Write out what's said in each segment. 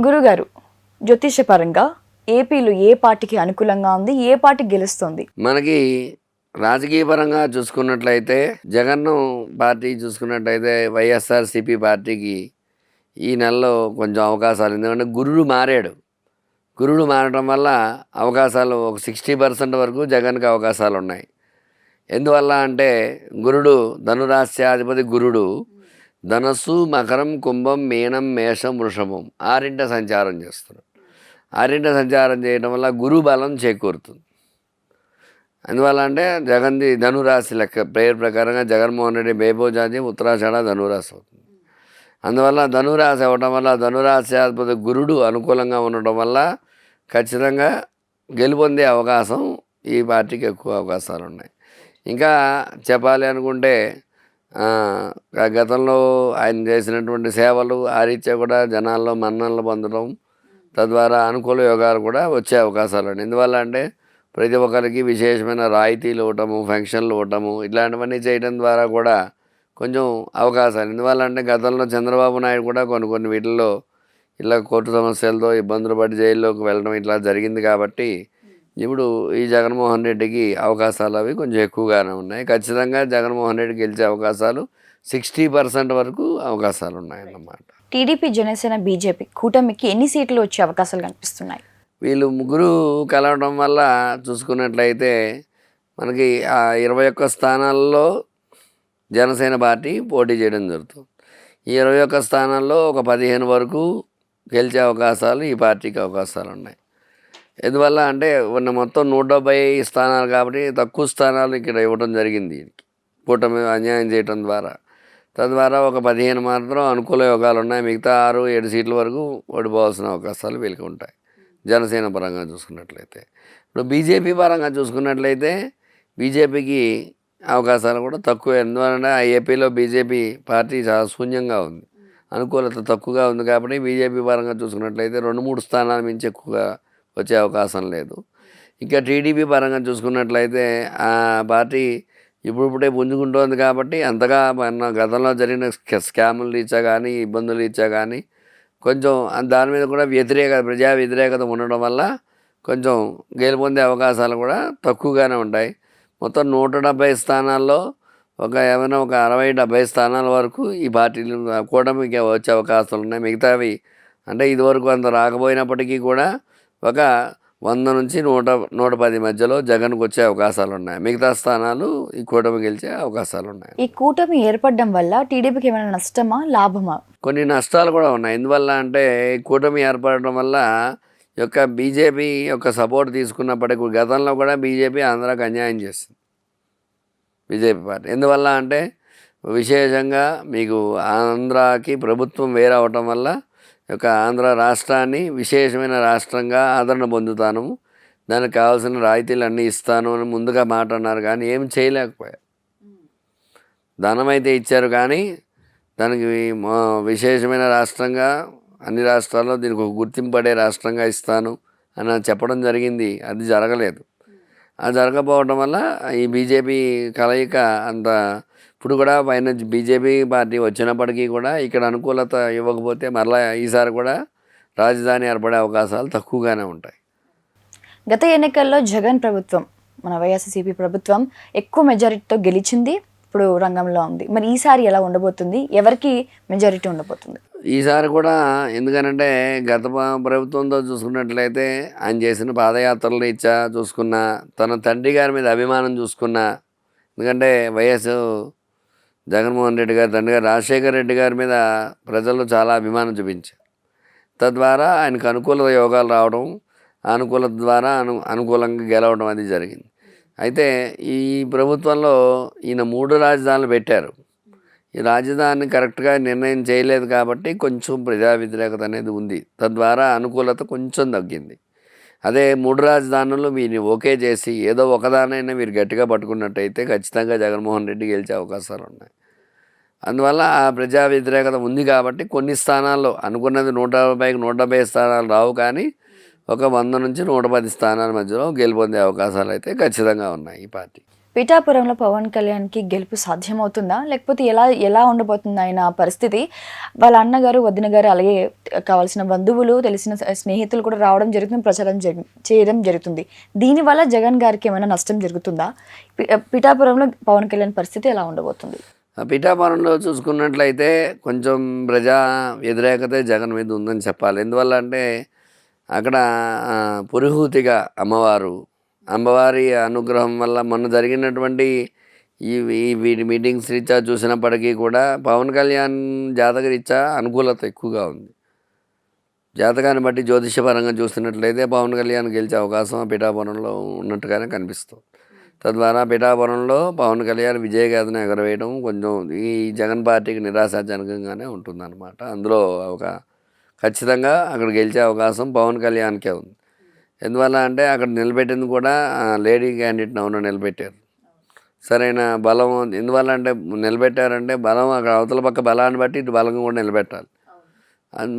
గురుగారు, జ్యోతిషపరంగా ఏపీలో ఏ పార్టీకి అనుకూలంగా ఉంది, ఏ పార్టీ గెలుస్తుంది? మనకి రాజకీయ పరంగా చూసుకున్నట్లయితే జగన్ పార్టీ చూసుకున్నట్లయితే వైఎస్ఆర్సీపీ పార్టీకి ఈ నెలలో కొంచెం అవకాశాలు, ఎందుకంటే గురుడు మారాడు. గురుడు మారడం వల్ల అవకాశాలు ఒక 60% వరకు జగన్కి అవకాశాలు ఉన్నాయి. ఎందువల్ల అంటే గురుడు ధనురాశ్యాధిపతి గురుడు ధనస్సు, మకరం, కుంభం, మీనం, మేషం, వృషభం ఆరింట సంచారం చేస్తున్నాడు. ఆరింట సంచారం చేయడం వల్ల గురు బలం చేకూరుతుంది. అందువల్ల అంటే జగన్ది ధనురాశి లెక్క ప్రేయర్ ప్రకారంగా జగన్మోహన్ రెడ్డి బేబోజాతి ఉత్తరాషాఢ ధనురాశి అవుతుంది. అందువల్ల ధనురాశి అవ్వడం వల్ల ధనురాశ్యాధిపతి గురుడు అనుకూలంగా ఉండటం వల్ల ఖచ్చితంగా గెలుపొందే అవకాశం ఈ పార్టీకి ఎక్కువ అవకాశాలు ఉన్నాయి. ఇంకా చెప్పాలి అనుకుంటే గతంలో ఆయన చేసినటువంటి సేవలు ఆ రీత్యా కూడా జనాల్లో మన్ననలు పొందడం, తద్వారా అనుకూల యోగాలు కూడా వచ్చే అవకాశాలు ఉన్నాయి. ఎందువల్ల అంటే ప్రతి ఒక్కరికి విశేషమైన రాయితీలు ఇవ్వటము, ఫంక్షన్లు ఇవ్వటము, ఇట్లాంటివన్నీ చేయడం ద్వారా కూడా కొంచెం అవకాశాలు. ఎందువల్ల అంటే గతంలో చంద్రబాబు నాయుడు కూడా కొన్ని వీటిల్లో ఇలా కోర్టు సమస్యలతో ఇబ్బందులు పడి జైల్లోకి వెళ్ళడం ఇట్లా జరిగింది. కాబట్టి ఇప్పుడు ఈ జగన్మోహన్ రెడ్డికి అవకాశాలు అవి కొంచెం ఎక్కువగానే ఉన్నాయి. ఖచ్చితంగా జగన్మోహన్ రెడ్డి గెలిచే అవకాశాలు 60% వరకు అవకాశాలు ఉన్నాయన్నమాట. టీడీపీ, జనసేన, బీజేపీ కూటమికి ఎన్ని సీట్లు వచ్చే అవకాశాలు కనిపిస్తున్నాయి? వీళ్ళు ముగ్గురు కలవడం వల్ల చూసుకున్నట్లయితే మనకి ఆ 21 స్థానాల్లో జనసేన పార్టీ పోటీ చేయడం జరుగుతుంది. ఈ 21 స్థానాల్లో ఒక 15 వరకు గెలిచే అవకాశాలు ఈ పార్టీకి అవకాశాలు ఉన్నాయి. ఎందువల్ల అంటే ఉన్న మొత్తం 170 స్థానాలు కాబట్టి తక్కువ స్థానాలు ఇక్కడ ఇవ్వడం జరిగింది. కూటమి అన్యాయం చేయడం ద్వారా తద్వారా ఒక 15 మాత్రం అనుకూల యోగాలు ఉన్నాయి. మిగతా 6-7 సీట్ల వరకు ఓడిపోవాల్సిన అవకాశాలు వీళ్ళకి ఉంటాయి జనసేన పరంగా చూసుకున్నట్లయితే. ఇప్పుడు బీజేపీ పరంగా చూసుకున్నట్లయితే బీజేపీకి అవకాశాలు కూడా తక్కువే. ఎందువలంటే ఆ ఏపీలో బీజేపీ పార్టీ చాలా శూన్యంగా ఉంది, అనుకూలత తక్కువగా ఉంది. కాబట్టి బీజేపీ పరంగా చూసుకున్నట్లయితే 2-3 స్థానాల మించి ఎక్కువగా వచ్చే అవకాశం లేదు. ఇంకా టీడీపీ పరంగా చూసుకున్నట్లయితే ఆ పార్టీ ఇప్పుడిప్పుడే పుంజుకుంటోంది. కాబట్టి అంతగా మన గతంలో జరిగిన స్కాములు రీత్యా కానీ, ఇబ్బందులు రీత్యా కానీ కొంచెం దాని మీద కూడా ప్రజా వ్యతిరేకత ఉండడం వల్ల కొంచెం గెలుపొందే అవకాశాలు కూడా తక్కువగానే ఉంటాయి. మొత్తం 170 స్థానాల్లో ఏమైనా ఒక 60-70 స్థానాల వరకు ఈ పార్టీలు కూటమికి వచ్చే అవకాశాలు ఉన్నాయి. మిగతావి అంటే ఇదివరకు అంత రాకపోయినప్పటికీ కూడా ఒక 100 నుంచి 100-110 మధ్యలో జగన్కు వచ్చే అవకాశాలు ఉన్నాయి. మిగతా స్థానాలు ఈ కూటమి గెలిచే అవకాశాలు ఉన్నాయి. ఈ కూటమి ఏర్పడడం వల్ల టీడీపీకి ఏమైనా నష్టమా, లాభమా? కొన్ని నష్టాలు కూడా ఉన్నాయి. ఎందువల్ల అంటే కూటమి ఏర్పడడం వల్ల యొక్క బీజేపీ యొక్క సపోర్ట్ తీసుకున్నప్పటికీ గతంలో కూడా బీజేపీ ఆంధ్రాకి అన్యాయం చేస్తుంది బీజేపీ పార్టీ. ఎందువల్ల అంటే విశేషంగా మీకు ఆంధ్రాకి ప్రభుత్వం వేరే అవటం వల్ల యొక్క ఆంధ్ర రాష్ట్రాన్ని విశేషమైన రాష్ట్రంగా ఆదరణ పొందుతాను, దానికి కావాల్సిన రాయితీలు అన్నీ ఇస్తాను అని ముందుగా మాట అన్నారు. కానీ ఏం చేయలేకపోయారు. ధనం అయితే ఇచ్చారు కానీ దానికి విశేషమైన రాష్ట్రంగా అన్ని రాష్ట్రాల్లో దీనికి ఒక గుర్తింపడే రాష్ట్రంగా ఇస్తాను అని చెప్పడం జరిగింది. అది జరగలేదు. అది జరగకపోవడం వల్ల ఈ బీజేపీ కలయిక అంత ఇప్పుడు కూడా పైన బీజేపీ పార్టీ వచ్చినప్పటికీ కూడా ఇక్కడ అనుకూలత ఇవ్వకపోతే మరలా ఈసారి కూడా రాజధాని ఏర్పడే అవకాశాలు తక్కువగానే ఉంటాయి. గత ఎన్నికల్లో జగన్ ప్రభుత్వం, మన వైఎస్ఆర్సీపీ ప్రభుత్వం ఎక్కువ మెజారిటీతో గెలిచింది, ఇప్పుడు రంగంలో ఉంది. మరి ఈసారి ఎలా ఉండబోతుంది? ఎవరికి మెజారిటీ ఉండబోతుంది ఈసారి కూడా? ఎందుకనంటే గత ప్రభుత్వంతో చూసుకున్నట్లయితే ఆయన చేసిన పాదయాత్రలు ఇచ్చా చూసుకున్నా, తన తండ్రి గారి మీద అభిమానం చూసుకున్నా, ఎందుకంటే వైఎస్ జగన్మోహన్ రెడ్డి గారి తండ్రి గారు రాజశేఖర రెడ్డి గారి మీద ప్రజలు చాలా అభిమానం చూపించారు. తద్వారా ఆయనకు అనుకూల యోగాలు రావడం, అనుకూలత ద్వారా అనుకూలంగా గెలవడం అది జరిగింది. అయితే ఈ ప్రభుత్వంలో ఈయన 3 రాజధానులు పెట్టారు. ఈ రాజధానిని కరెక్ట్గా నిర్ణయం చేయలేదు కాబట్టి కొంచెం ప్రజా వ్యతిరేకత అనేది ఉంది. తద్వారా అనుకూలత కొంచెం తగ్గింది. అదే 3 రాజధానులు మీరు ఓకే చేసి ఏదో ఒకదానైనా మీరు గట్టిగా పట్టుకున్నట్టయితే ఖచ్చితంగా జగన్మోహన్ రెడ్డి గెలిచే అవకాశాలు ఉన్నాయి. అందువల్ల ఆ ప్రజా వ్యతిరేకత ఉంది కాబట్టి కొన్ని స్థానాల్లో అనుకున్నది 150కి 170 స్థానాలు రావు, కానీ ఒక 100 నుంచి 110 స్థానాల మధ్యలో గెలుపొందే అవకాశాలు అయితే ఖచ్చితంగా ఉన్నాయి ఈ పార్టీ. పిఠాపురంలో పవన్ కళ్యాణ్కి గెలుపు సాధ్యమవుతుందా, లేకపోతే ఎలా ఎలా ఉండబోతుంది ఆయన పరిస్థితి? వాళ్ళ అన్నగారు, వదిన గారు, అలాగే కావాల్సిన బంధువులు, తెలిసిన స్నేహితులు కూడా రావడం జరుగుతుంది, ప్రచారం చేయడం జరుగుతుంది. దీనివల్ల జగన్ గారికి ఏమైనా నష్టం జరుగుతుందా? పిఠాపురంలో పవన్ కళ్యాణ్ పరిస్థితి ఎలా ఉండబోతుంది? పిఠాపురంలో చూసుకున్నట్లయితే కొంచెం ప్రజా వ్యతిరేకత జగన్ మీద ఉందని చెప్పాలి. ఎందువల్ల అంటే అక్కడ పురుహూతిగా అమ్మవారి అనుగ్రహం వల్ల మొన్న జరిగినటువంటి ఈ ఈ వీటి మీటింగ్స్ రీత్యా చూసినప్పటికీ కూడా పవన్ కళ్యాణ్ జాతకరీత్యా అనుకూలత ఎక్కువగా ఉంది. జాతకాన్ని బట్టి జ్యోతిష్యపరంగా చూస్తున్నట్లయితే పవన్ కళ్యాణ్ గెలిచే అవకాశం పిఠాపురంలో ఉన్నట్టుగానే కనిపిస్తుంది. తద్వారా పిఠాపురంలో పవన్ కళ్యాణ్ విజయగాథను ఎగరవేయడం కొంచెం ఈ జగన్ పార్టీకి నిరాశాజనకంగానే ఉంటుందన్నమాట. అందులో ఒక ఖచ్చితంగా అక్కడ గెలిచే అవకాశం పవన్ కళ్యాణ్కే ఉంది. ఎందువల్ల అంటే అక్కడ నిలబెట్టింది కూడా లేడీ క్యాండిడేట్ని అవును నిలబెట్టారు. సరైన బలం ఎందువల్ల అంటే నిలబెట్టారంటే బలం అక్కడ అవతల పక్క బలాన్ని బట్టి ఇటు బలంగా కూడా నిలబెట్టాలి.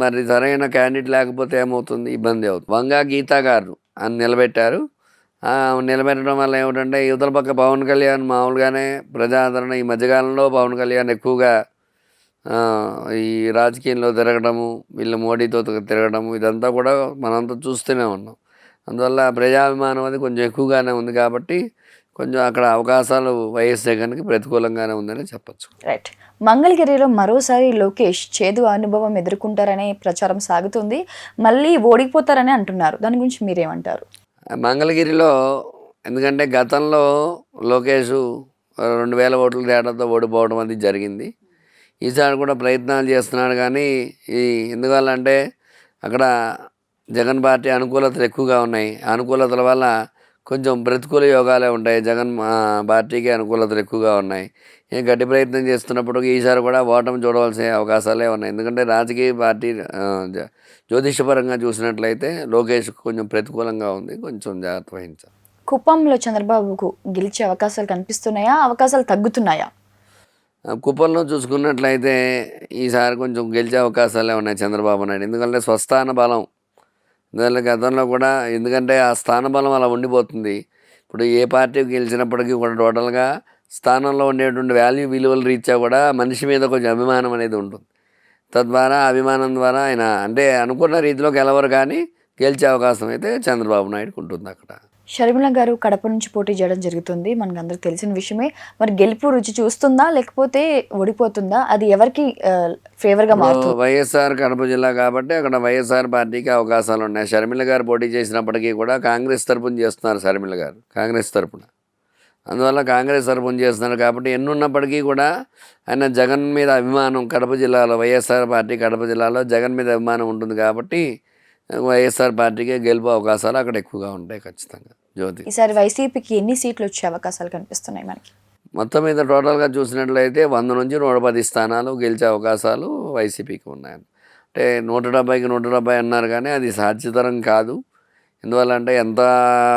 మరి సరైన క్యాండిడేట్ లేకపోతే ఏమవుతుంది, ఇబ్బంది అవుతుంది. వంగా గీతా గారు అని నిలబెట్టారు. నిలబెట్టడం వల్ల ఏమిటంటే యువతల పక్క పవన్ కళ్యాణ్ మామూలుగానే ప్రజాదరణ ఈ మధ్యకాలంలో పవన్ కళ్యాణ్ ఎక్కువగా ఈ రాజకీయంలో తిరగడము, వీళ్ళు మోడీతో తిరగడము, ఇదంతా కూడా మనంతా చూస్తూనే ఉన్నాం. అందువల్ల ప్రజాభిమానం అది కొంచెం ఎక్కువగానే ఉంది కాబట్టి కొంచెం అక్కడ అవకాశాలు వైఎస్ జగన్కి ప్రతికూలంగానే ఉందని చెప్పచ్చు. రైట్. మంగళగిరిలో మరోసారి లోకేష్ చేదు అనుభవం ఎదుర్కొంటారనే ప్రచారం సాగుతుంది, మళ్ళీ ఓడిపోతారని అంటున్నారు. దాని గురించి మీరేమంటారు? మంగళగిరిలో ఎందుకంటే గతంలో లోకేష్ 2000 ఓట్ల తేడాతో ఓడిపోవడం అది జరిగింది. ఈసారి కూడా ప్రయత్నాలు చేస్తున్నాడు కానీ ఎందువల్ల అంటే అక్కడ జగన్ పార్టీ అనుకూలతలు ఎక్కువగా ఉన్నాయి. అనుకూలతల వల్ల కొంచెం ప్రతికూల యోగాలే ఉంటాయి. జగన్ పార్టీకి అనుకూలతలు ఎక్కువగా ఉన్నాయి. గట్టి ప్రయత్నం చేస్తున్నప్పుడు ఈసారి కూడా ఓటమి చూడవలసిన అవకాశాలే ఉన్నాయి. ఎందుకంటే రాజకీయ పార్టీ జ్యోతిషపరంగా చూసినట్లయితే లోకేష్ కొంచెం ప్రతికూలంగా ఉంది. కొంచెం జాగ్రత్త వహించాలి. కుప్పంలో చంద్రబాబుకు గెలిచే అవకాశాలు కనిపిస్తున్నాయా, అవకాశాలు తగ్గుతున్నాయా? కుప్పంలో చూసుకున్నట్లయితే ఈసారి కొంచెం గెలిచే అవకాశాలే ఉన్నాయి చంద్రబాబు నాయుడు. ఎందుకంటే స్వస్థాన బలం దాని గతంలో కూడా ఎందుకంటే ఆ స్థాన బలం అలా ఉండిపోతుంది. ఇప్పుడు ఏ పార్టీ గెలిచినప్పటికీ కూడా టోటల్గా స్థానంలో ఉండేటువంటి విలువల రీత్యా కూడా మనిషి మీద కొంచెం అభిమానం అనేది ఉంటుంది. తద్వారా అభిమానం ద్వారా ఆయన అంటే అనుకున్న రీతిలో గెలవరు కానీ గెలిచే అవకాశం అయితే చంద్రబాబు నాయుడుకు ఉంటుంది. అక్కడ షర్మిల గారు కడప నుంచి పోటీ చేయడం జరుగుతుంది, మనకు అందరికి తెలిసిన విషయమే. మరి గెలుపు రుచి చూస్తుందా, లేకపోతే ఓడిపోతుందా? అది ఎవరికి ఫేవర్గా మారుతుంది? వైఎస్ఆర్ కడప జిల్లా కాబట్టి అక్కడ వైఎస్ఆర్ పార్టీకి అవకాశాలు ఉన్నాయి. షర్మిల గారు పోటీ చేసినప్పటికీ కూడా కాంగ్రెస్ తరపున చేస్తున్నారు. షర్మిల గారు కాంగ్రెస్ తరపున, అందువల్ల కాంగ్రెస్ తరపున చేస్తున్నారు కాబట్టి ఎన్నున్నప్పటికీ కూడా ఆయన జగన్ మీద అభిమానం కడప జిల్లాలో వైఎస్ఆర్ పార్టీ కడప జిల్లాలో జగన్ మీద అభిమానం ఉంటుంది కాబట్టి వైఎస్ఆర్ పార్టీకి గెలుపు అవకాశాలు అక్కడ ఎక్కువగా ఉంటాయి ఖచ్చితంగా. జ్యోతి, ఈసారి వైసీపీకి ఎన్ని సీట్లు వచ్చే అవకాశాలు కనిపిస్తున్నాయి మనకి? మొత్తం మీద టోటల్గా చూసినట్లయితే 100 నుంచి 110 స్థానాలు గెలిచే అవకాశాలు వైసీపీకి ఉన్నాయి. అంటే 170కి 170 అన్నారు కానీ అది సాధ్యతరం కాదు. ఎందువల్ల అంటే ఎంత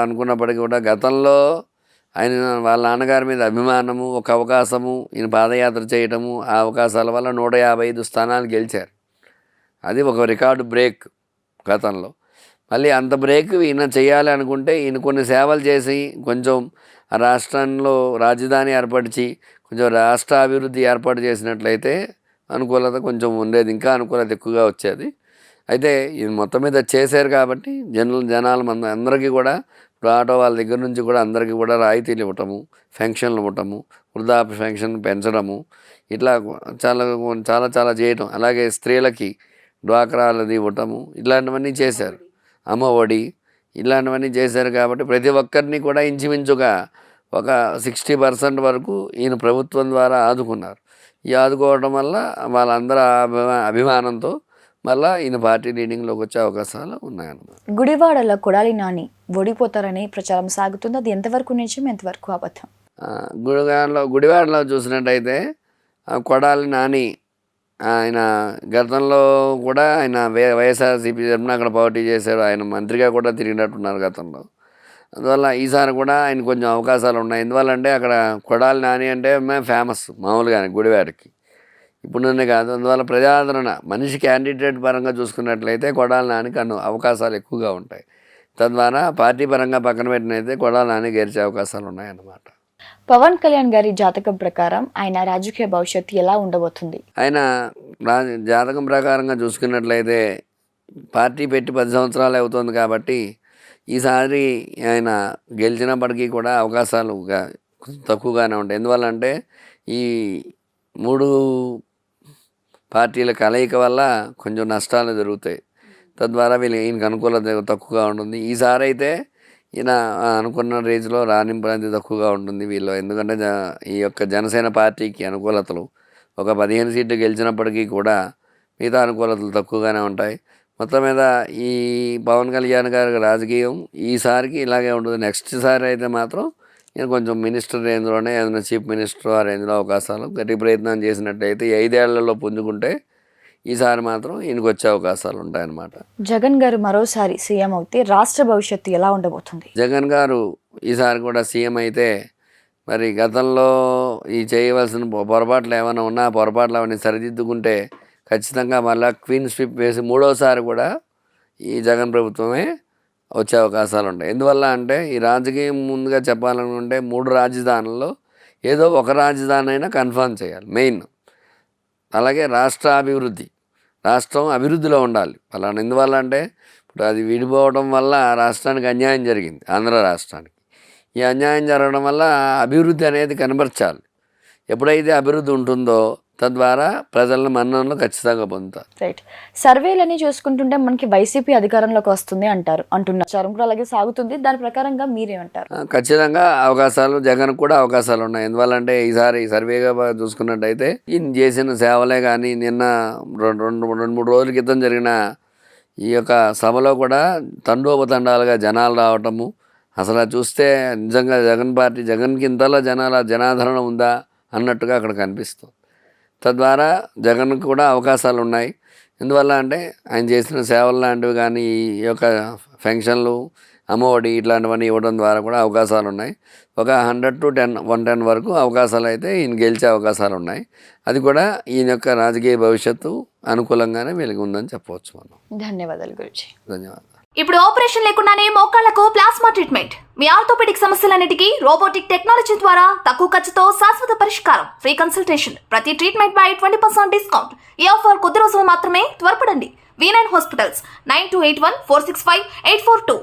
అనుకున్నప్పటికీ కూడా గతంలో ఆయన వాళ్ళ నాన్నగారి మీద అభిమానము, ఒక అవకాశము, ఈయన పాదయాత్ర చేయటము, ఆ అవకాశాల వల్ల 155 స్థానాలు గెలిచారు. అది ఒక రికార్డు బ్రేక్ గతంలో. మళ్ళీ అంత బ్రేక్ ఈయన చేయాలి అనుకుంటే ఈయన కొన్ని సేవలు చేసి కొంచెం ఆ రాష్ట్రంలో రాజధాని ఏర్పరిచి కొంచెం రాష్ట్ర అభివృద్ధి ఏర్పాటు చేసినట్లయితే అనుకూలత కొంచెం ఉండేది, ఇంకా అనుకూలత ఎక్కువగా వచ్చేది. అయితే ఇది మొత్తం మీద చేశారు కాబట్టి జనాలు అందరికీ కూడా ఇప్పుడు ఆటో వాళ్ళ దగ్గర నుంచి కూడా అందరికీ కూడా రాయితీలు ఇవ్వటము, పెన్షన్లు ఇవ్వటము, వృద్ధాప్య పెన్షన్ పెంచడము, ఇట్లా చాలా చాలా చాలా చేయటం, అలాగే స్త్రీలకి డ్వాక్రాలది ఇవ్వటము, ఇట్లాంటివన్నీ చేశారు. అమ్మ ఒడి ఇలాంటివన్నీ చేశారు కాబట్టి ప్రతి ఒక్కరిని కూడా ఇంచుమించుగా ఒక 60% వరకు ఈయన ప్రభుత్వం ద్వారా ఆదుకున్నారు. ఈ ఆదుకోవడం వల్ల వాళ్ళందరూ అభిమానంతో మళ్ళీ ఈయన పార్టీ లీడింగ్లోకి వచ్చే అవకాశాలు ఉన్నాయన్నమాట. గుడివాడలో కొడాలి నాని ఓడిపోతారని ప్రచారం సాగుతుంది, అది ఎంతవరకు నిజం, ఎంతవరకు అబద్ధం? గుడివాడలో చూసినట్టయితే కొడాలి నాని ఆయన గతంలో కూడా ఆయన వైఎస్ఆర్సీపీ తరఫున అక్కడ పోటీ చేశారు. ఆయన మంత్రిగా కూడా తిరిగినట్టున్నారు గతంలో. అందువల్ల ఈసారి కూడా ఆయన కొంచెం అవకాశాలు ఉన్నాయి. ఎందువల్లంటే అక్కడ కొడాలి నాని అంటే ఫేమస్ మామూలుగానే గుడివాడకి, ఇప్పుడు నన్నే కాదు. అందువల్ల ప్రజాదరణ మనిషి క్యాండిడేట్ పరంగా చూసుకున్నట్లయితే కొడాలి నానికి అవకాశాలు ఎక్కువగా ఉంటాయి. తద్వారా పార్టీ పరంగా పక్కన పెట్టినైతే కొడాలి నాని గెలిచే అవకాశాలు ఉన్నాయన్నమాట. పవన్ కళ్యాణ్ గారి జాతకం ప్రకారం ఆయన రాజకీయ భవిష్యత్తు ఎలా ఉండబోతుంది? ఆయన జాతకం ప్రకారంగా చూసుకున్నట్లయితే పార్టీ పెట్టి 10 సంవత్సరాలు అవుతుంది కాబట్టి ఈసారి ఆయన గెలిచినప్పటికీ కూడా అవకాశాలు తక్కువగానే ఉంటాయి. ఎందువల్ల అంటే ఈ 3 పార్టీల కలయిక వల్ల కొంచెం నష్టాలు జరుగుతాయి. తద్వారా ఈయనకు అనుకూలత తక్కువగా ఉంటుంది. ఈసారి అయితే ఈయన అనుకున్న రేంజ్లో రాణింపు అనేది తక్కువగా ఉంటుంది వీళ్ళు. ఎందుకంటే ఈ యొక్క జనసేన పార్టీకి అనుకూలతలు ఒక 15 సీట్లు గెలిచినప్పటికీ కూడా మిగతా అనుకూలతలు తక్కువగానే ఉంటాయి. మొత్తం మీద ఈ పవన్ కళ్యాణ్ గారి రాజకీయం ఈసారికి ఇలాగే ఉంటుంది. నెక్స్ట్ సారి అయితే మాత్రం ఈయన కొంచెం మినిస్టర్ రేంజ్లోనే ఏదైనా చీఫ్ మినిస్టర్ ఆ రేంజ్లో అవకాశాలు గట్టి ప్రయత్నం చేసినట్టయితే 5 ఏళ్లలో పుంజుకుంటే ఈసారి మాత్రం ఈయనకు వచ్చే అవకాశాలు ఉంటాయన్నమాట. జగన్ గారు మరోసారి సీఎం అయితే రాష్ట్ర భవిష్యత్తు ఎలా ఉండబోతుంది? జగన్ గారు ఈసారి కూడా సీఎం అయితే మరి గతంలో ఈ చేయవలసిన పొరపాట్లు ఏమైనా ఉన్నా పొరపాట్లు అవన్నీ సరిదిద్దుకుంటే ఖచ్చితంగా మళ్ళీ క్వీన్ స్విప్ వేసి 3వసారి కూడా ఈ జగన్ ప్రభుత్వమే వచ్చే అవకాశాలు ఉంటాయి. ఎందువల్ల అంటే ఈ రాజకీయం ముందుగా చెప్పాలనుకుంటే 3 రాజధానుల్లో ఏదో ఒక రాజధాని అయినా కన్ఫర్మ్ చేయాలి మెయిన్. అలాగే రాష్ట్రం అభివృద్ధిలో ఉండాలి అలానే. ఎందువల్ల అంటే ఇప్పుడు అది విడిపోవడం వల్ల రాష్ట్రానికి అన్యాయం జరిగింది, ఆంధ్ర రాష్ట్రానికి. ఈ అన్యాయం జరగడం వల్ల అభివృద్ధి అనేది కనబరచాలి. ఎప్పుడైతే అభివృద్ధి ఉంటుందో తద్వారా ప్రజల మన్ననలు ఖచ్చితంగా పొందుతారు. రైట్. సర్వేలని చూసుకుంటుంటే మనకి వైసీపీ అధికారంలోకి వస్తుంది అంటున్నారు. చరం కూడా అలాగే సాగుతుంది. దాని ప్రకారంగా మీరేమంటారు? ఖచ్చితంగా అవకాశాలు జగన్ కూడా అవకాశాలు ఉన్నాయి. ఎందువల్లంటే ఈసారి సర్వేగా చూసుకున్నట్టయితే ఈయన చేసిన సేవలే కానీ నిన్న 2-3 రోజుల క్రితం జరిగిన ఈ యొక్క సభలో కూడా తండోపతండాలుగా జనాలు రావటము, అసలు చూస్తే నిజంగా జగన్కి ఇంతలో జనాదరణ ఉందా అన్నట్టుగా అక్కడ కనిపిస్తుంది. తద్వారా జగన్కి కూడా అవకాశాలు ఉన్నాయి. ఎందువల్ల అంటే ఆయన చేసిన సేవలు లాంటివి కానీ ఈ యొక్క పెన్షన్లు, అమ్మఒడి ఇట్లాంటివన్నీ ఇవ్వడం ద్వారా కూడా అవకాశాలు ఉన్నాయి. ఒక 100 to 110 వరకు అవకాశాలు అయితే ఈయన గెలిచే అవకాశాలు ఉన్నాయి. అది కూడా ఈయన యొక్క రాజకీయ భవిష్యత్తు అనుకూలంగానే వెలిగి ఉందని చెప్పవచ్చు మనం. ధన్యవాదాలు గురుజీ. ధన్యవాదాలు. ఇప్పుడు ఆపరేషన్ లేకుండానే మోకాళ్లకు ప్లాస్మా ట్రీట్మెంట్, మీ ఆర్థోపెడిక్ సమస్యలన్నిటికీ రోబోటిక్ టెక్నాలజీ ద్వారా తక్కువ ఖర్చుతో శాశ్వత పరిష్కారం, ఫ్రీ కన్సల్టేషన్, ప్రతి ట్రీట్మెంట్ పై 20% డిస్కౌంట్. ఈ ఆఫర్ కొద్ది రోజులు మాత్రమే, త్వరపడండి. V9 hospitals 9281465842.